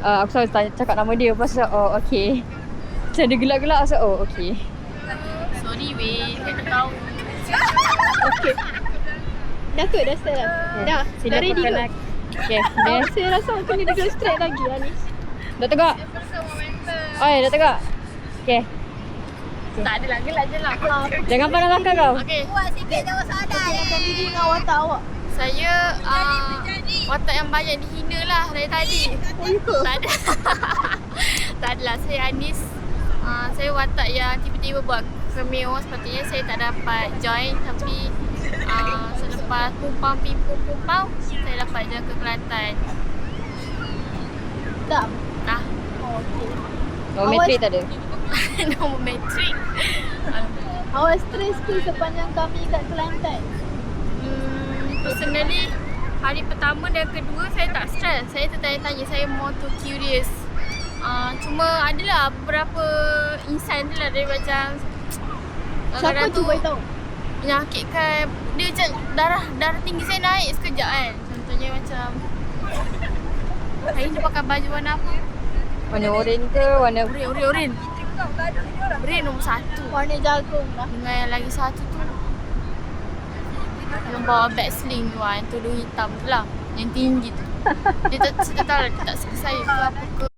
Aku selalu tanya, cakap nama dia. Lepas tu, oh okay. Macam dia gelak-gelak. So, oh okay. Sorry weh, saya tak tahu. Okay. Dah ke? Dah start dah? Dah? Sila Dah ready ke? perkenalkan. Okay, dia Saya rasa macam ni dia straight lagi Anis. dah tegak. Oh, dah tegak. Okay. Tak adalah, gelak je lah. Jangan pandang belakang kau. Okay, Buat sikit jangan sadar. Perkenalkan diri dengan watak awak. saya watak yang banyak dihina lah dari tadi. Oh, ya ke? Tak ada. Tak adalah, saya Anis. Saya watak yang tiba-tiba buat cameo. Sepatutnya saya tak dapat join, tapi selepas pumpang, saya dapat join ke Kelantan. Tak. Nah, Oh, okay. Metrik tak ada. nombor metrik. Awak stres ke sepanjang kami kat Kelantan? Personally, hari pertama dan kedua saya tak stress. Saya tertanya-tanya, saya more to curious. Cuma adalah beberapa insan tu lah dia macam Siapa tu boleh tahu? menyakitkan. Dia macam darah tinggi saya naik sekejap kan. Contohnya macam hari ni dia pakai baju warna apa? Warna oren ke? Warna Oren. Oren nombor 1. Warna jagung lah. Dengan yang lagi satu tu yang bawa bag sling tu lah, yang tudung hitam tu lah, yang tinggi tu. Dia tak tahu lah, dia tak suka saya ke apa ke.